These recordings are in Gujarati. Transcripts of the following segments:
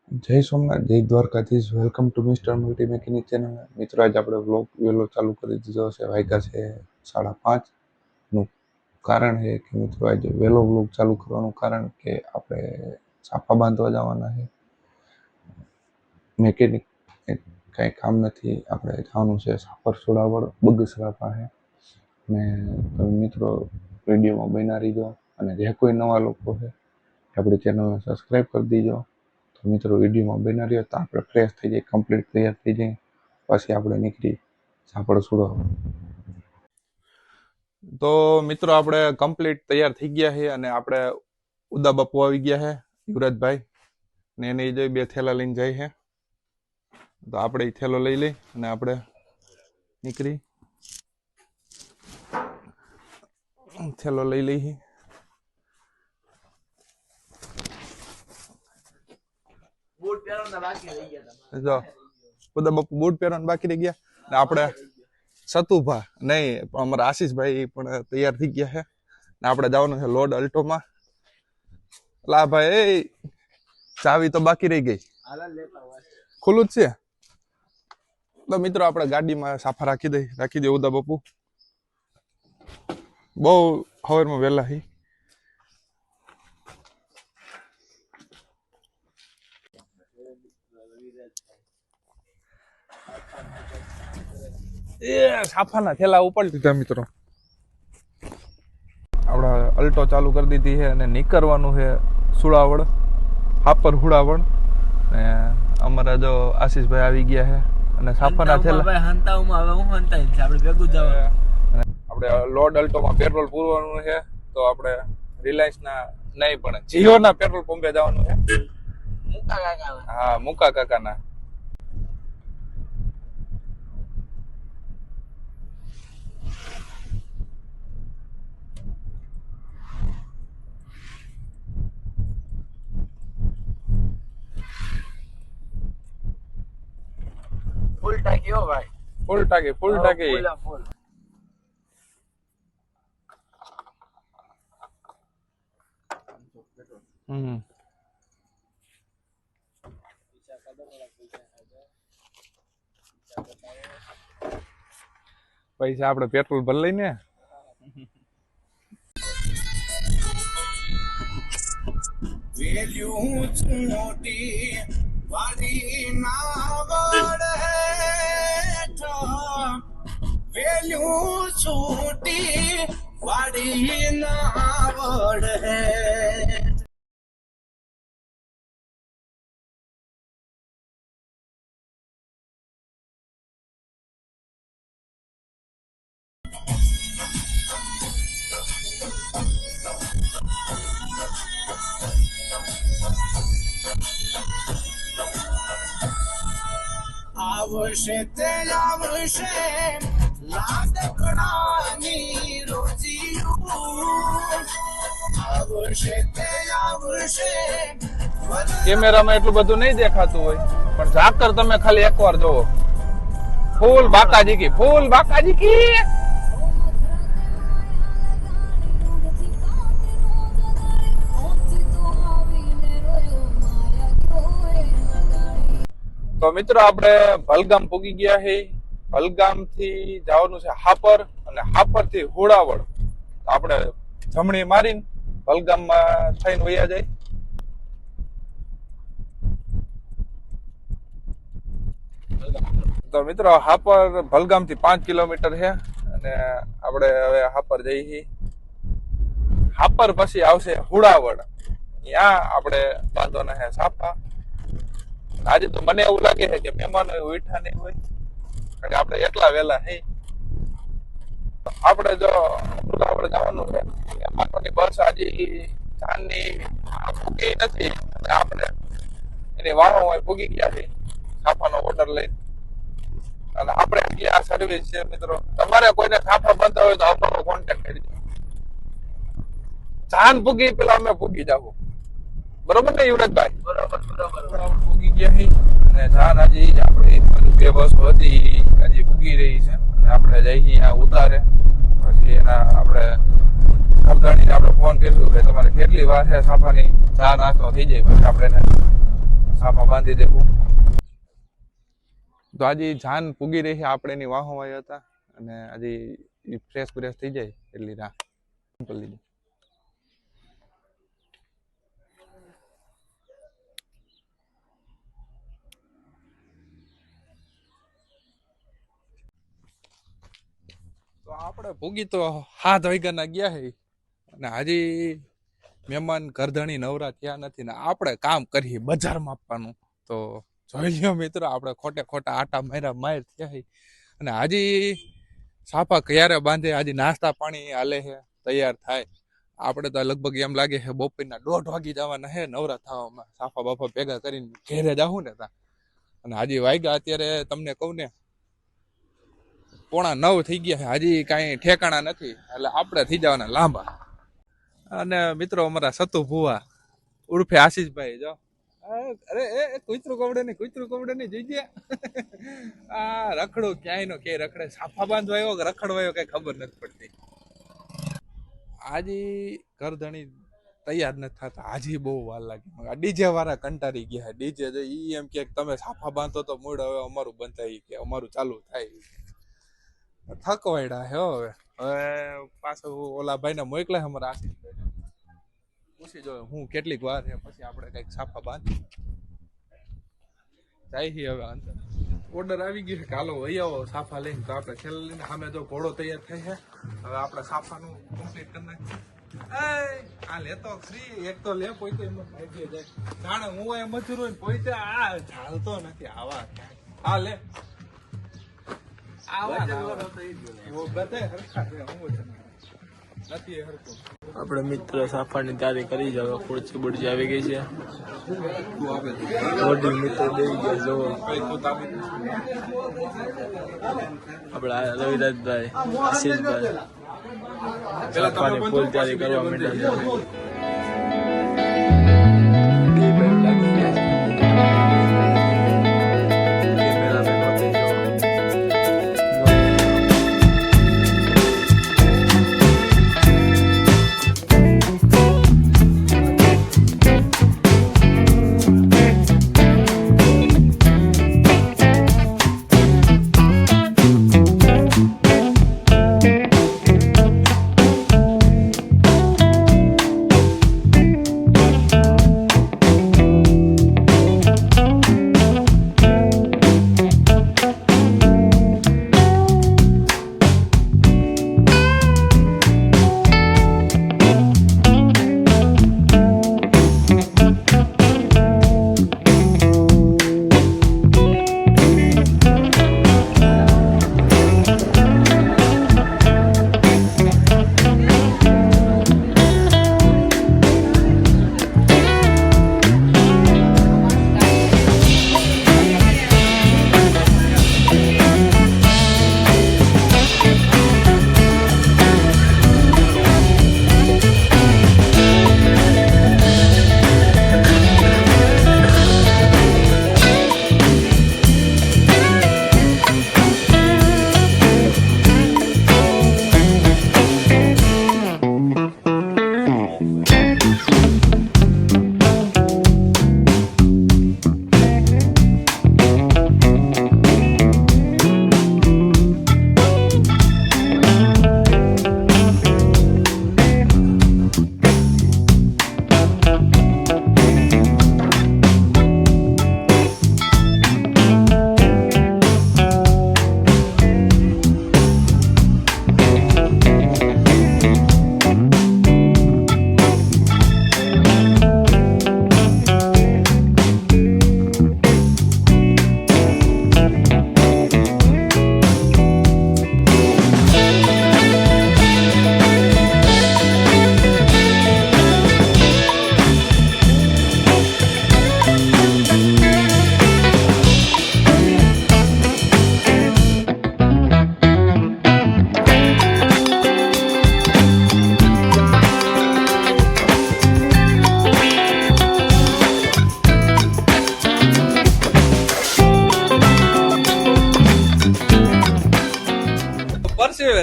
જય સોમનાથ, જય Dwarkadhish. Welcome to mister multi mechanic channel. મિત્રો, આજે આપણે વ્લોગ વહેલો ચાલુ કરી દીધો છે. વાગ્યા છે 5:30 નું કારણ છે કે મિત્રો આજે વહેલો વ્લોગ ચાલુ કરવાનું કારણ કે આપણે છાપા બાંધવા જવાના છે. મેકેનિક કાંઈ કામ નથી, આપણે જવાનું છે સાપર સોડાવળ બગસરા પાસે. અને તમે મિત્રો વિડીયોમાં બન્યા રહીજો, અને જે કોઈ નવા લોકો છે આપણી ચેનલને સબસ્ક્રાઈબ કરી દીજો. તો મિત્રો વિડીયોમાં બન્યા રહ્યો તો આપણે ફ્રેશ થઈ જાય, કમ્પ્લીટ તૈયાર થઈ જાય, પછી આપણે નીકળી સાપડ સુડાવળ. તો મિત્રો આપણે કમ્પ્લીટ તૈયાર થઈ ગયા છે અને આપણે ઉદા બાપુ આવી ગયા છે, યુવરાજભાઈ ને એને જોઈ 2 થેલા લઈને જાય છે. તો આપણે એ થેલો લઈ લઈ અને આપણે નીકળી થેલો લઈ લઈ. જો ઉદા બાપુ બૂટ પહેરવાના બાકી રહી ગયા. ને આપણે સતુભા નહીં, અમારા આશીષભાઈ પણ તૈયાર થઈ ગયા છે ને આપણે જવાનું છે લોડ અલ્ટોમાં. લા ભાઈ, ચાવી તો બાકી રહી ગઈ, ખુલ્લું જ છે. તો મિત્રો આપણે ગાડીમાં સાફા રાખી દે ઉદા બાપુ. બહુ સવારમાં વહેલા હી. સાફાના થેલા ઉપાડી દીધા મિત્રો. આપણે અલ્ટો ચાલુ કરી દીધી છે અને નીકળવાનું છે સુડાવળ, હાપર હુડાવળ. ને અમારા જો આશીષભાઈ આવી ગયા છે અને સાફાના થેલા આપણે લોડ અલ્ટોમાં પેટ્રોલ પૂરવાનું છે. તો આપણે રિલાયન્સ ના નહીં પણ જીઓ ના પેટ્રોલ પંપે જવાનું છે. હા, મુકા કાકાના. ફૂલ ટાંકી હો ભાઈ, ફૂલ ટાંકી પૈસા આપણે પેટ્રોલ ભરી લઈને. આવશે તે આવશે લાડકડાની રોજીયું, આવશે તે આવશે. કેમેરામાં એટલું બધું નહીં દેખાતું હોય, પણ ઝાકર તમે ખાલી એકવાર જોવો. ફૂલ બાકાજી કી. તો મિત્રો આપણે ભલગામ પૂગી ગયા છે. ભલગામ થી જવાનું છે હાપર, અને હાપર થી હુડાવળ. આપણે જમણી મારીને ભલગામમાં થઈને વયા જાય. તો મિત્રો હાપર ભલગામ થી 5 કિલોમીટર છે અને આપણે હવે હાપર જઈએ. હાપર પછી આવશે હુડાવળ, ત્યાં આપણે બાંધવાના છે સાપા. આજે તો મને એવું લાગે છે કે મહેમાનો ઉઠા નહીં હોય, કારણ કે આપણે એટલા વહેલા હે. આપણે જો હુડાવળ જવાનું છે, મહેમાનોની બસ આજે ચાંદની પૂગી નથી. આપણે એની વાહો પૂગી ગયા છે સાપાનો ઓર્ડર લઈને. અને આપણે આ સર્વિસ છે મિત્રો. તમારે કોઈને સાપા બાંધવા હોય તો આપણો કોન્ટેક્ટ કરી દો. ચાંદ પૂગી પેલા અમે પૂગી જાવ. બરોબર ને યુવરાજભાઈ? બરોબર. પૂગી ગયા છે અને જાન હજી આપણી 2 બસો હતી, હજી પૂગી રહી છે. અને આપણે જઈએ આ ઉતારે, પછી એના આપણે ખબદાણીને આપણે ફોન કરીશું કે તમારે કેટલી વાર છે સાપાની ચા નાસ્તો થઈ જાય, પછી આપણે સાફા બાંધી દેવું. તો આજે જાન પૂગી રહી છે, આપણે એની વાહોમાં હતા અને આજે ફ્રેશ બ્રેશ થઈ જાય એટલી રાહ કરી લીધી. તો આપણે ભૂગી તો 7 વાગ્યાના ગયા છે અને હજી મહેમાન ઘરધણી નવરા થયા નથી ને આપણે કામ કરીએ બજારમાં આપવાનું. તો જોઈ લ્યો મિત્રો, આપણે ખોટે ખોટા આટા માર થયા છે અને હજી સાફા ક્યારે બાંધે, હજી નાસ્તા પાણી હાલે છે, તૈયાર થાય. આપણે તો લગભગ એમ લાગે છે બપોરના 1:30 વાગી જવાના છે નવરા થવામાં, સાફા બાફા ભેગા કરીને ઘેરે જાવું ને તા. અને હજી વાગ્યા અત્યારે તમને કહું ને 8:45 થઈ ગયા છે, હજી કાંઈ ઠેકાણા નથી, એટલે આપણે થઈ જવાના લાંબા. અને મિત્રો અમારા સતુ ભુવા ઉર્ફે આશીષભાઈ, જો અરે એ કૂતરું કવડે નહીં જોઈ આ રખડો ક્યાંય નો ક્યાંય રખડે, સાફા બાંધવા આવ્યો કે રખડવા આવ્યો કઈ ખબર નથી પડતી. આજે ઘરધણી તૈયાર નથી થતા, હાજી બહુ વાર લાગી. ડીજે વાળા કંટાળી ગયા. ડીજે જો ઈ એમ કે તમે સાફા બાંધો તો મૂળ હવે અમારું બંધ થાય, કે અમારું ચાલુ થાય. થકવાયડા હે હવે પાછું ઓલા ભાઈને મોકલે અમારા આશીષભાઈને, પૂછી જો હું કેટલીક વાર છે પછી આપણે કઈક સાફા બાંધી જાય. હવે અંદર ઓર્ડર આવી ગયો છે કે હાલો વહી આવો સાફા લઈને. તો આપણે છેલ્લે લઈને સામે જો ઘોડો તૈયાર થાય છે. હવે આપણે સાફાનું કમ્પ્લીટ કરી નાખીએ. આ લેતો ફ્રી એક તો લે, પોઈતે એમ ભાગી જાય. જાણે હું એ મજૂર હોય પોઈતે આ ચાલતો નથી. આવા હા લે આપણે મિત્ર સાફાની તૈયારી કરી જ, હવે ખુરચી બુરચી આવી ગઈ છે. મોટી મિત્ર દેવી ગયા જો આપણા રવિરાજભાઈ, આશીષભાઈ સાફાની ફૂલ તૈયારી કરવા માંડ્યા છે.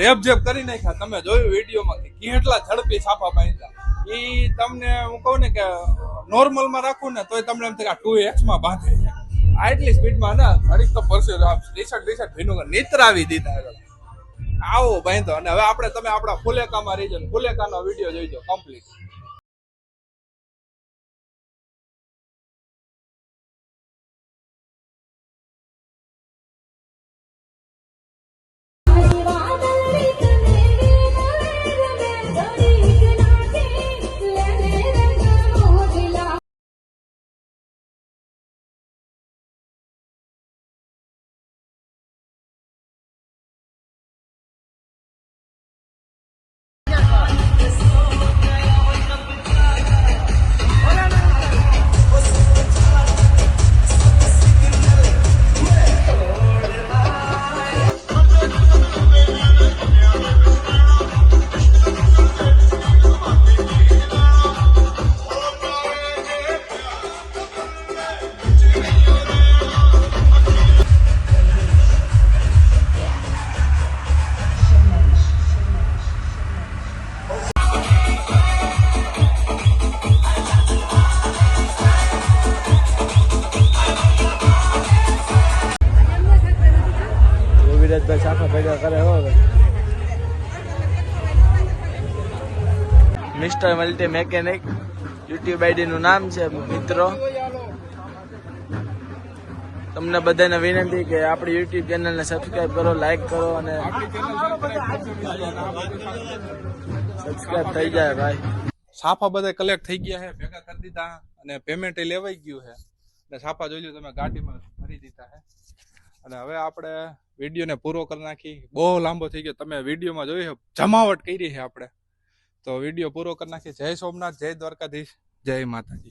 રેપ જેપ કરી નાખ્યા. તમે જોયું વિડીયોમાં કે કેટલા ઝડપી સાફા બાંધ્યા. એ તમને હું કહું ને કે નોર્મલમાં રાખું ને તોય તમને એમ થાય કે 2x માં બાંધે છે. આટલી સ્પીડમાં ના ઘડીક તો પરસે ટી-શર્ટ ભીનું નીતરાવી દીધા. આવો બાંધો. અને હવે તમે આપણા ફુલેકામાં રહી જાઓ. ફુલેકાનો વિડીયો જોઈજો કમ્પ્લીટ. વિરાજભાઈ સાફા ભેગા કરે હવે. Mister multi mechanic YouTube ID નું નામ છે મિત્રો. તમને બધાને વિનંતી કે આપણી યુટ્યુબ ચેનલને સબસ્ક્રાઇબ કરો, લાઈક કરો અને સબસ્ક્રાઇબ થઈ જાય ભાઈ. સાફા બધા કલેક્ટ થઈ ગયા છે, ભેગા કરી દીધા અને પેમેન્ટ લેવાઈ ગયું છે. અને સાફા જોઈ લો તમે ગાડીમાં ભરી દીધા છે. અને હવે આપણે વિડીયોને પૂરો કરી નાખી. બહુ લાંબો થઈ ગયો. તમે વિડીયોમાં જોયું જમાવટ કરી છે આપણે. તો વિડીયો પૂરો કરી નાખી. જય સોમનાથ, જય દ્વારકાધીશ, જય માતાજી.